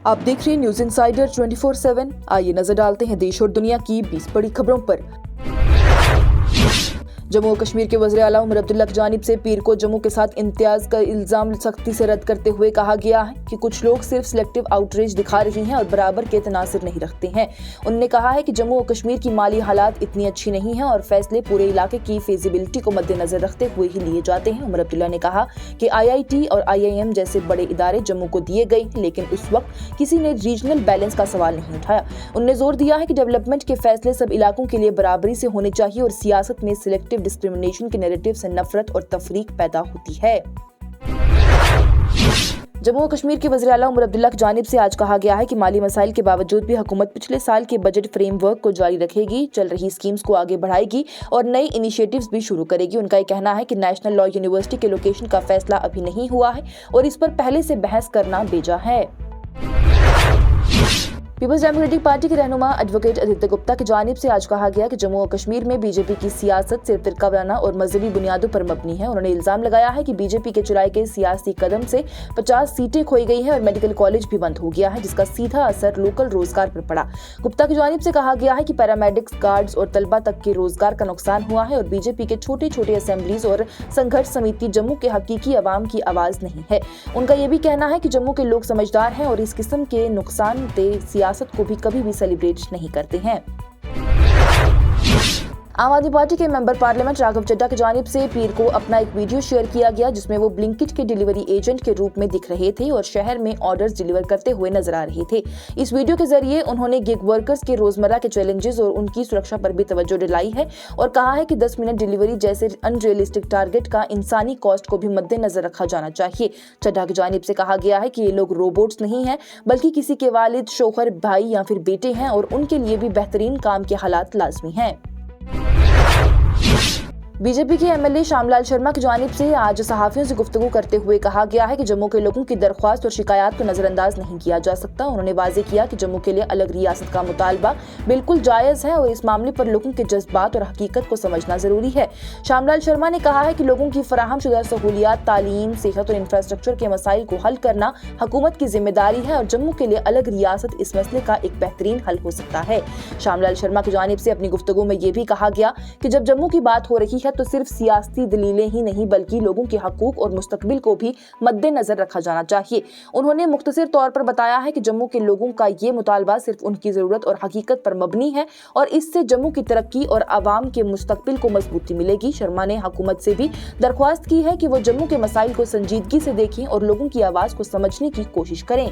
आप देख रहे हैं न्यूज इंसाइडर 24/7। आइए नजर डालते हैं देश और दुनिया की 20 बड़ी खबरों पर। जम्मू और कश्मीर के वज़ीर आला उमर अब्दुल्ला की जानिब से पीर को जम्मू के साथ इम्तियाज का इल्जाम सख्ती से रद्द करते हुए कहा गया है कि कुछ लोग सिर्फ सिलेक्टिव आउटरीच दिखा रही हैं और बराबर के तनासर नहीं रखते हैं। उन्होंने कहा है कि जम्मू और कश्मीर की माली हालात इतनी अच्छी नहीं है और फैसले पूरे इलाके की फेजिबिलिटी को मद्देनजर रखते हुए ही लिए जाते हैं। उमर अब्दुल्ला ने कहा कि IIT और IIM जैसे बड़े इदारे जम्मू को दिए गए, लेकिन उस वक्त किसी ने रीजनल बैलेंस का सवाल नहीं उठाया। उन्होंने जोर दिया है कि डेवलपमेंट के फैसले सब इलाकों के लिए बराबरी से होने चाहिए और सियासत में सिलेक्टिव डिस्क्रिमिनेशन के नैरेटिव से नफरत और तफरीक पैदा होती है। जम्मू और कश्मीर के वज़ीर आला उमर अब्दुल्ला की जानिब से आज कहा गया है कि माली मसाइल के बावजूद भी हुकूमत पिछले साल के बजट फ्रेमवर्क को जारी रखेगी, चल रही स्कीम्स को आगे बढ़ाएगी और नए इनिशिएटिव्स भी शुरू करेगी। उनका ये कहना है कि नेशनल लॉ यूनिवर्सिटी के लोकेशन का फैसला अभी नहीं हुआ है और इस पर पहले से बहस करना बेजा है। पीपल्स डेमोक्रेटिक पार्टी के रहनुमा एडवोकेट आदित्य गुप्ता की जानिब से आज कहा गया कि जम्मू और कश्मीर में बीजेपी की सियासत सिर्फ फिरकावाराना और मजहबी बुनियादों पर मबनी है। उन्होंने इल्जाम लगाया है कि बीजेपी के चलाए गए सियासी कदम से 50 सीटें खोई गई हैं और मेडिकल कॉलेज भी बंद हो गया है, जिसका सीधा असर लोकल रोजगार पर पड़ा। गुप्ता की जानिब से कहा गया है कि पैरामेडिक्स, गार्ड्स और तलबा तक के रोजगार का नुकसान हुआ है और बीजेपी के छोटे छोटे असेंबलीज और संघर्ष समिति जम्मू के हकीकी अवाम की आवाज नहीं है। उनका यह भी कहना है कि जम्मू के लोग समझदार हैं और इस किस्म के नुकसानदेह सियासत को भी कभी भी सेलिब्रेट नहीं करते हैं। आम आदमी पार्टी के मेंबर पार्लियामेंट राघव चड्ढा की जानिब से पीर को अपना एक वीडियो शेयर किया गया, जिसमें वो ब्लिंकिट के डिलीवरी एजेंट के रूप में दिख रहे थे और शहर में ऑर्डर्स डिलीवर करते हुए नजर आ रहे थे। इस वीडियो के जरिए उन्होंने गिग वर्कर्स के रोजमर्रा के चैलेंजेस और उनकी सुरक्षा पर भी तवज्जो दिलाई है और कहा है कि 10 मिनट डिलीवरी जैसे अनरियलिस्टिक टारगेट का इंसानी कॉस्ट को भी मद्देनजर रखा जाना चाहिए। चड्ढा की जानिब से कहा गया है कि ये लोग रोबोट्स नहीं हैं, बल्कि किसी के वालिद, शोहर, भाई या फिर बेटे हैं और उनके लिए भी बेहतरीन काम के हालात लाजमी हैं। बीजेपी के MLA श्यामलाल शर्मा की जानिब से आज सहाफियों से गुफ्तगू करते हुए कहा गया है कि जम्मू के लोगों की दरख्वास्त और शिकायत को नजरअंदाज नहीं किया जा सकता। उन्होंने वाज़ेह किया कि जम्मू के लिए अलग रियासत का मुतालबा बिल्कुल जायज़ है और इस मामले पर लोगों के जज्बात और हकीकत को समझना जरूरी है। श्यामलाल शर्मा ने कहा है कि लोगों की फराहम शुदा सहूलियात, तालीम, सेहत और इंफ्रास्ट्रक्चर के मसाइल को हल करना हुकूमत की जिम्मेदारी है और जम्मू के लिए अलग रियासत इस मसले का एक बेहतरीन हल हो सकता है। श्यामलाल शर्मा की जानिब से अपनी गुफ्तगू में ये भी कहा गया कि जब जम्मू की बात हो रही है तो सिर्फ सियासी दलीलें ही नहीं बल्कि लोगों के हकूक और मुस्तकबिल को भी मद्देनजर रखा जाना चाहिए। उन्होंने मुख्तसर तौर पर बताया है कि जम्मू के लोगों का ये मुतालबा सिर्फ उनकी जरूरत और हकीकत पर मबनी है और इससे जम्मू की तरक्की और आवाम के मुस्तकबिल को मजबूती मिलेगी। शर्मा ने हुकूमत से भी दरख्वास्त की है कि वो जम्मू के मसाइल को संजीदगी से देखें और लोगों की आवाज को समझने की कोशिश करें।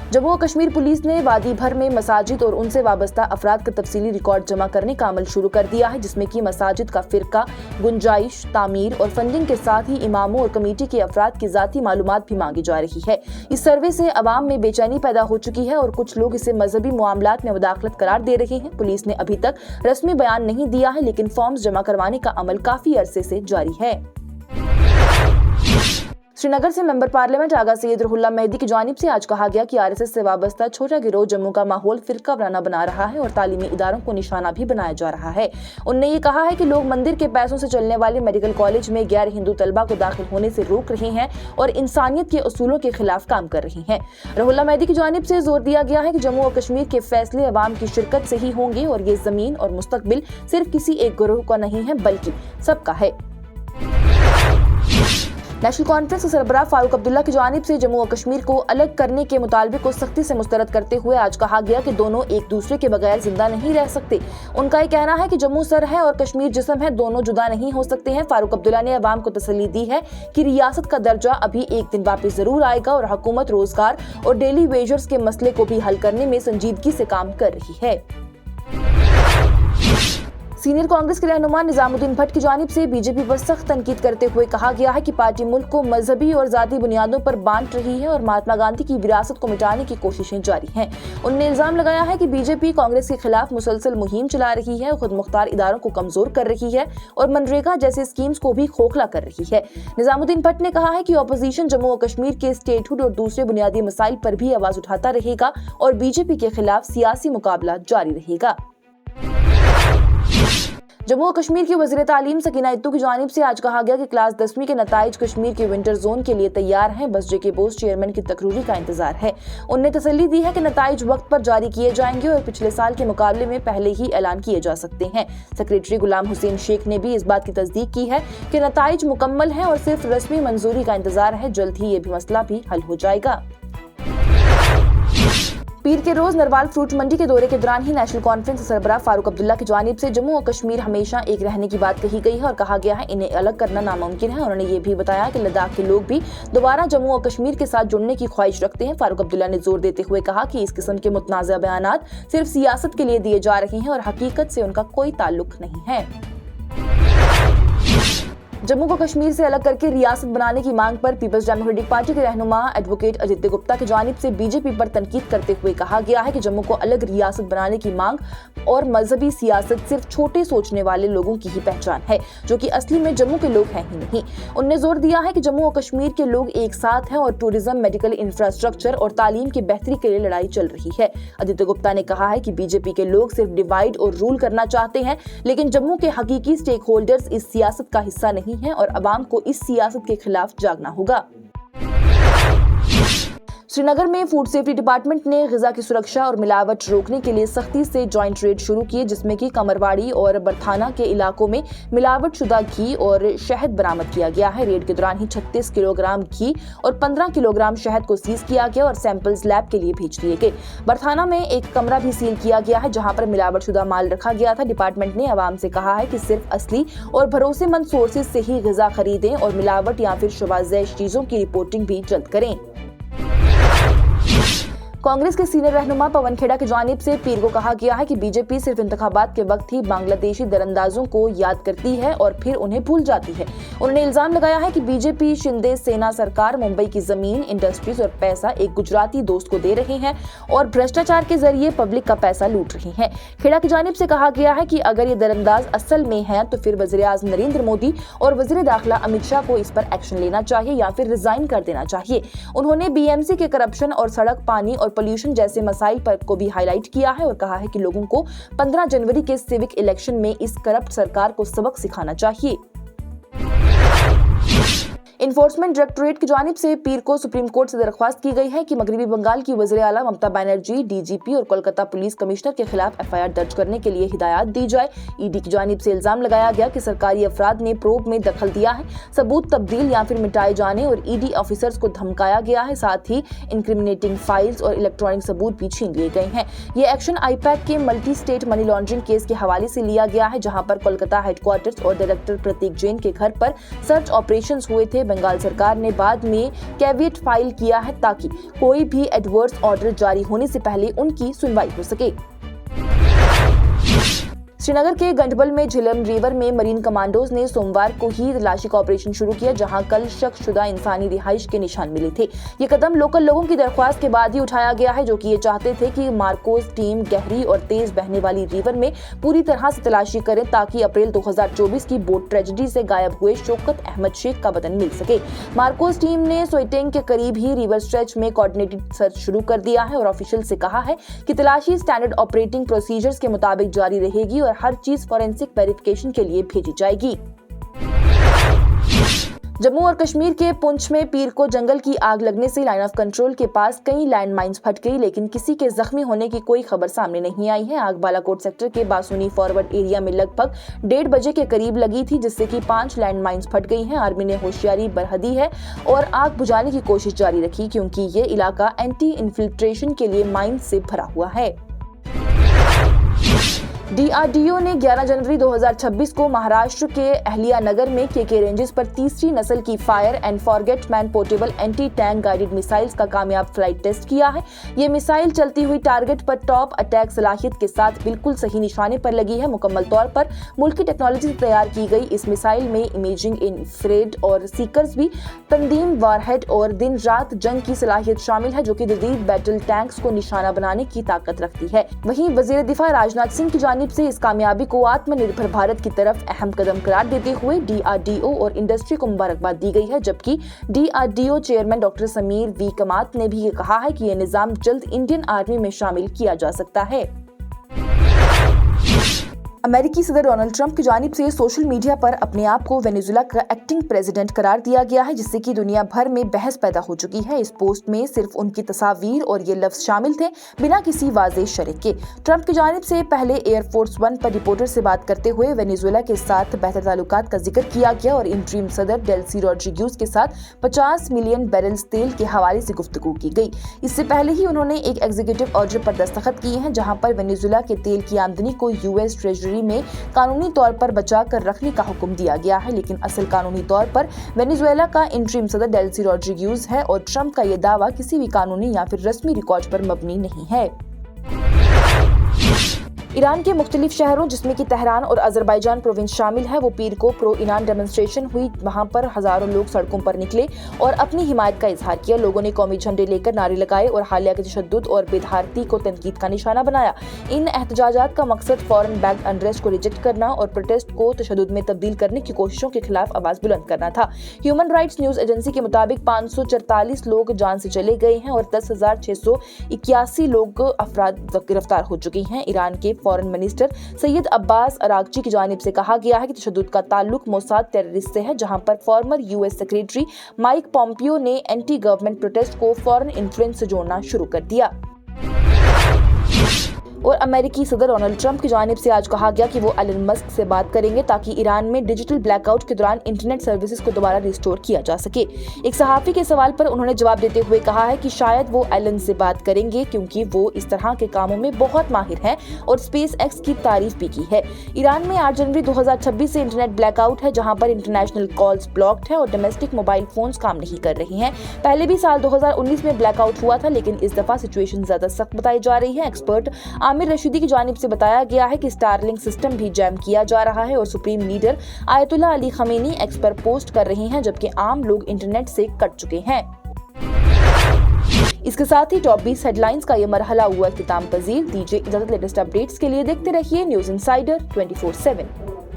जम्मू और कश्मीर पुलिस ने वादी भर में मसाजिद और उनसे वाबस्ता अफराद का तफसीली रिकॉर्ड जमा करने का अमल शुरू कर दिया है, जिसमें कि मसाजिद का फिरका, गुंजाइश, तामीर और फंडिंग के साथ ही इमामों और कमेटी के अफराद की जाती मालूमात भी मांगी जा रही है। इस सर्वे से अवाम में बेचैनी पैदा हो चुकी है और कुछ लोग इसे मजहबी मामलात में मुदाखलत करार दे रहे हैं। पुलिस ने अभी तक रस्मी बयान नहीं दिया है, लेकिन फॉर्म्स जमा करवाने का अमल काफी अरसे से जारी है। श्रीनगर से मेंबर पार्लियामेंट आगा सैयद रुहुल्लाह मेहदी की जानिब से आज कहा गया कि RSS से वाबस्ता छोटा गिरोह जम्मू का माहौल फिरकावाराना बना रहा है और तालीमी इदारों को निशाना भी बनाया जा रहा है। उन्होंने ये कहा है कि लोग मंदिर के पैसों से चलने वाले मेडिकल कॉलेज में गैर हिंदू तलबा को दाखिल होने से रोक रहे हैं और इंसानियत के उसूलों के खिलाफ काम कर रहे हैं। रुहुल्लाह मेहदी की जानिब से जोर दिया गया है कि जम्मू और कश्मीर के फैसले अवाम की शिरकत से ही होंगे और ये जमीन और मुस्तकबिल सिर्फ किसी एक गिरोह का नहीं है बल्कि सबका है। नेशनल कॉन्फ्रेंस के सरबराह फारूक अब्दुल्ला की जानिब से जम्मू और कश्मीर को अलग करने के मुतालबे को सख्ती से मुस्तरद करते हुए आज कहा गया कि दोनों एक दूसरे के बगैर जिंदा नहीं रह सकते। उनका ये कहना है कि जम्मू सर है और कश्मीर जिस्म है, दोनों जुदा नहीं हो सकते हैं। फारूक अब्दुल्ला ने अवाम को तसल्ली दी है कि रियासत का दर्जा अभी एक दिन वापस जरूर आएगा और हुकूमत रोजगार और डेली वेजर्स के मसले को भी हल करने में संजीदगी से काम कर रही है। सीनियर कांग्रेस के रहनुमा निजामुद्दीन भट्ट की जानिब से बीजेपी पर सख्त तनकीद करते हुए कहा गया है कि पार्टी मुल्क को मजहबी और जाती बुनियादों पर बांट रही है और महात्मा गांधी की विरासत को मिटाने की कोशिशें जारी हैं। उन्होंने इल्जाम लगाया है कि बीजेपी कांग्रेस के खिलाफ मुसलसल मुहिम चला रही है, खुद मुख्तार इदारों को कमजोर कर रही है और मनरेगा जैसे स्कीम्स को भी खोखला कर रही है। निजामुद्दीन भट्ट ने कहा है कि अपोजिशन जम्मू और कश्मीर के स्टेटहुड और दूसरे बुनियादी मसाइल पर भी आवाज उठाता रहेगा और बीजेपी के खिलाफ सियासी मुकाबला जारी रहेगा। जम्मू और कश्मीर की वज़ीर तालीम सकीना इत्तू की जानिब से आज कहा गया कि क्लास 10वीं के नताइज कश्मीर के विंटर जोन के लिए तैयार हैं, बस जेके बोस चेयरमैन की तकरीर का इंतजार है। उन्होंने तसल्ली दी है कि नताइज वक्त पर जारी किए जाएंगे और पिछले साल के मुकाबले में पहले ही ऐलान किए जा सकते हैं। सेक्रेटरी गुलाम हुसैन शेख ने भी इस बात की तस्दीक की है कि नताइज मुकम्मल हैं और सिर्फ रस्मी मंजूरी का इंतजार है। जल्द ही ये भी मसला भी हल हो जाएगा। पीर के रोज नरवाल फ्रूट मंडी के दौरे के दौरान ही नेशनल कॉन्फ्रेंस सरबराह फारूक अब्दुल्ला की जानिब से जम्मू और कश्मीर हमेशा एक रहने की बात कही गई है और कहा गया है इन्हें अलग करना नामुमकिन है। उन्होंने ये भी बताया कि लद्दाख के लोग भी दोबारा जम्मू और कश्मीर के साथ जुड़ने की ख्वाहिश रखते हैं। फारूक अब्दुल्ला ने जोर देते हुए कहा कि इस किस्म के मुतनाज़ा बयानात सिर्फ सियासत के लिए दिए जा रहे हैं और हकीकत से उनका कोई ताल्लुक नहीं है। जम्मू को कश्मीर से अलग करके रियासत बनाने की मांग पर पीपल्स डेमोक्रेटिक पार्टी के रहनुमा एडवोकेट आदित्य गुप्ता की जानिब से बीजेपी पर तनकीद करते हुए कहा गया है कि जम्मू को अलग रियासत बनाने की मांग और मजहबी सियासत सिर्फ छोटे सोचने वाले लोगों की ही पहचान है, जो कि असली में जम्मू के लोग हैं ही नहीं। उन्होंने जोर दिया है कि जम्मू और कश्मीर के लोग एक साथ हैं और टूरिज्म, मेडिकल इंफ्रास्ट्रक्चर और तालीम की बेहतरी के लिए लड़ाई चल रही है। आदित्य गुप्ता ने कहा है कि बीजेपी के लोग सिर्फ डिवाइड और रूल करना चाहते हैं, लेकिन जम्मू के हकीकी स्टेक होल्डर्स इस सियासत का हिस्सा नहीं है और अवाम को इस सियासत के खिलाफ जागना होगा। श्रीनगर में फूड सेफ्टी डिपार्टमेंट ने ग़िज़ा की सुरक्षा और मिलावट रोकने के लिए सख्ती से जॉइंट रेड शुरू किए, जिसमें कि कमरवाड़ी और बरथाना के इलाकों में मिलावट शुदा घी और शहद बरामद किया गया है। रेड के दौरान ही 36 किलोग्राम घी और 15 किलोग्राम शहद को सीज किया गया और सैंपल्स लैब के लिए भेज दिए गए। बरथाना में एक कमरा भी सील किया गया है, जहां पर मिलावट शुदा माल रखा गया था। डिपार्टमेंट ने आवाम से कहा है कि सिर्फ असली और भरोसेमंद सोर्सेज से ही ग़िज़ा खरीदें और मिलावट या फिर शुबाज़ेश चीज़ों की रिपोर्टिंग भी जल्द करें। कांग्रेस के सीनियर रहनुमा पवन खेड़ा की जानिब से पीर को कहा गया है कि बीजेपी सिर्फ इंतखाबात के वक्त ही बांग्लादेशी दरअंदाजों को याद करती है और फिर उन्हें भूल जाती है। उन्होंने इल्जाम लगाया है कि बीजेपी, शिंदे सेना सरकार मुंबई की जमीन, इंडस्ट्रीज और पैसा एक गुजराती दोस्त को दे रहे हैं और भ्रष्टाचार के जरिए पब्लिक का पैसा लूट रही हैं। खेड़ा की जानिब से कहा गया है कि अगर ये दरअंदाज असल में हैं तो फिर वज़ीर-ए-आज़म नरेंद्र मोदी और वज़ीर दाखिला अमित शाह को इस पर एक्शन लेना चाहिए या फिर रिजाइन कर देना चाहिए। उन्होंने बीएमसी के करप्शन और सड़क, पानी और पोल्यूशन जैसे मसाइल पर को भी हाईलाइट किया है और कहा है कि लोगों को 15 जनवरी के सिविक इलेक्शन में इस करप्ट सरकार को सबक सिखाना चाहिए। इन्फोर्समेंट डायरेक्टोरेट की जानिब से पीर को सुप्रीम कोर्ट से दरख्वास्त की गई है कि मगरबी बंगाल की वज़ीर आला ममता बनर्जी, डीजीपी और कोलकाता पुलिस कमिश्नर के खिलाफ एफआईआर दर्ज करने के लिए हिदायत दी जाए। ईडी की जानिब से इल्जाम लगाया गया कि सरकारी अफराद ने प्रोब में दखल दिया है, सबूत तब्दील या फिर मिटाए जाने और ईडी ऑफिसर्स को धमकाया गया है। साथ ही इंक्रिमिनेटिंग फाइल्स और इलेक्ट्रॉनिक सबूत भी छीन लिए गए हैं। ये एक्शन आईपैक के multi state money laundering case के हवाले से लिया गया है, जहां पर कोलकाता हेडक्वार्टर्स और डायरेक्टर प्रतीक जैन के घर पर सर्च ऑपरेशन हुए थे। बंगाल सरकार ने बाद में कैविएट फाइल किया है ताकि कोई भी एडवर्स ऑर्डर जारी होने से पहले उनकी सुनवाई हो सके। श्रीनगर के गंडबल में झिलम रिवर में मरीन कमांडोज ने सोमवार को ही तलाशी का ऑपरेशन शुरू किया, जहां कल शक-शुदा इंसानी रिहाइश के निशान मिले थे। ये कदम लोकल लोगों की दरख्वास्त के बाद ही उठाया गया है, जो कि ये चाहते थे कि मार्कोस टीम गहरी और तेज बहने वाली रिवर में पूरी तरह से तलाशी करें ताकि अप्रैल 2024 की बोट ट्रेजेडी से गायब हुए शौकत अहमद शेख का बदन मिल सके। मार्कोस टीम ने सोइटेंग के करीब ही रिवर स्ट्रेच में कोऑर्डिनेटेड सर्च शुरू कर दिया है और ऑफिशियल से कहा है कि तलाशी स्टैंडर्ड ऑपरेटिंग प्रोसीजर्स के मुताबिक जारी रहेगी और हर चीज फॉरेंसिक वेरिफिकेशन के लिए भेजी जाएगी। जम्मू और कश्मीर के पुंछ में पीर को जंगल की आग लगने से लाइन ऑफ कंट्रोल के पास कई लैंड माइंस फट गई, लेकिन किसी के जख्मी होने की कोई खबर सामने नहीं आई है। आग बालाकोट सेक्टर के बासुनी फॉरवर्ड एरिया में लगभग 1:30 बजे के करीब लगी थी, जिससे कि 5 लैंड माइंस फट गई हैं। आर्मी ने होशियारी बरहदी है और आग बुझाने की कोशिश जारी रखी, क्योंकि ये इलाका एंटी इन्फिल्ट्रेशन के लिए माइंस से भरा हुआ है। डीआरडीओ ने 11 जनवरी 2026 को महाराष्ट्र के अहलिया नगर में केके रेंजेस पर तीसरी नस्ल की fire and forget man portable anti tank guided missiles का कामयाब फ्लाइट टेस्ट किया है। ये मिसाइल चलती हुई टारगेट पर टॉप अटैक सलाहियत के साथ बिल्कुल सही निशाने पर लगी है। मुकम्मल तौर पर मुल्की टेक्नोलॉजी से तैयार की गई इस मिसाइल में इमेजिंग, इंफ्रारेड और सीकर्स भी, तंदीम, वारहेड और दिन रात जंग की सलाहियत शामिल है, जो कि जदीद बैटल टैंक्स को निशाना बनाने की ताकत रखती है। वहीं वजीर दिफा राजनाथ सिंह की जानिब से इस कामयाबी को आत्मनिर्भर भारत की तरफ अहम कदम करार देते हुए डीआरडीओ और इंडस्ट्री को मुबारकबाद दी गई है, जबकि DRDO chairman doctor Sameer V Kamat ने भी कहा है कि यह निजाम जल्द इंडियन आर्मी में शामिल किया जा सकता है। अमेरिकी सदर डोनाल्ड ट्रंप की जानिब से सोशल मीडिया पर अपने आप को वेनेजुएला का एक्टिंग प्रेसिडेंट करार दिया गया है, जिससे कि दुनिया भर में बहस पैदा हो चुकी है। इस पोस्ट में सिर्फ उनकी तस्वीर और ये लफ्ज शामिल थे, बिना किसी वाज़ेह शर्त के। ट्रंप की जानिब से पहले एयरफोर्स वन पर रिपोर्टर से बात करते हुए वेनेजुएला के साथ बेहतर ताल्लुकात का जिक्र किया गया और इंटरिम सदर डेल्सी रॉड्रिग्यूज के साथ 50 मिलियन बैरल्स तेल के हवाले से गुफ्तगू की गई। इससे पहले ही उन्होंने एक एग्जीक्यूटिव ऑर्डर पर दस्तखत किए हैं, जहां पर वेनेजुएला के तेल की आमदनी को यूएस ट्रेजरी में कानूनी तौर पर बचा कर रखने का हुक्म दिया गया है, लेकिन असल कानूनी तौर पर वेनेजुएला का इंटरिम सदर डेल्सी रॉड्रिग्यूज है और ट्रंप का यह दावा किसी भी कानूनी या फिर रस्मी रिकॉर्ड पर मबनी नहीं है। ईरान के मुख्तलिफ शहरों जिसमें कि तेहरान और अजरबैजान प्रोविंस शामिल है, वो पीर को प्रो ईरान डेमोन्स्ट्रेशन हुई। वहां पर हजारों लोग सड़कों पर निकले और अपनी हिमायत का इजहार किया। लोगों ने कौमी झंडे लेकर नारे लगाए और हालिया के तशद्दुद और बेधारती को तनकीद का निशाना बनाया। इन एहतजाजात का मकसद फॉरेन बैक्ड अनरेस्ट को रिजेक्ट करना और प्रोटेस्ट को तशद्दुद में तब्दील करने की कोशिशों के खिलाफ आवाज बुलंद करना था। ह्यूमन राइट्स न्यूज एजेंसी के मुताबिक 544 लोग जान से चले गए हैं और 10,681 लोग अफराद गिरफ्तार हो चुके हैं। ईरान के foreign minister Syed Abbas Araghchi की जानिब से कहा गया है कि तशद्दुद का ताल्लुक मोसाद टेररिस्ट से है, जहां पर former US secretary Mike Pompeo ने एंटी गवर्नमेंट प्रोटेस्ट को फॉरेन इन्फ्लुएंस से जोड़ना शुरू कर दिया। और अमेरिकी सदर डोनाल्ड ट्रंप की जानिब से आज कहा गया कि वो एलन मस्क से बात करेंगे ताकि ईरान में डिजिटल ब्लैकआउट के दौरान इंटरनेट सर्विसेज को दोबारा रिस्टोर किया जा सके। एक सहाफ़ी के सवाल पर उन्होंने जवाब देते हुए कहा है कि शायद वो एलन से बात करेंगे, क्योंकि वो इस तरह के कामों में बहुत माहिर हैं और स्पेस एक्स की तारीफ भी की है। ईरान में 8 जनवरी 2026 से इंटरनेट ब्लैकआउट है, जहां पर इंटरनेशनल कॉल्स ब्लॉक्ड है और डोमेस्टिक मोबाइल फोन्स काम नहीं कर रही हैं। पहले भी साल 2019 में ब्लैकआउट हुआ था, लेकिन इस दफा सिचुएशन ज्यादा सख्त बताई जा रही है। एक्सपर्ट आमिर रशीदी की जानिब से बताया गया है कि स्टारलिंक सिस्टम भी जैम किया जा रहा है और supreme leader Ayatollah Ali Khamenei x पर पोस्ट कर रहे हैं, जबकि आम लोग इंटरनेट से कट चुके हैं। इसके साथ ही टॉप 20 हेडलाइंस का यह मरहला हुआ इख्तिताम पजीर। दीजिए इजाजत, लेटेस्ट अपडेट्स के लिए देखते रहिए न्यूज इनसाइडर 24/7।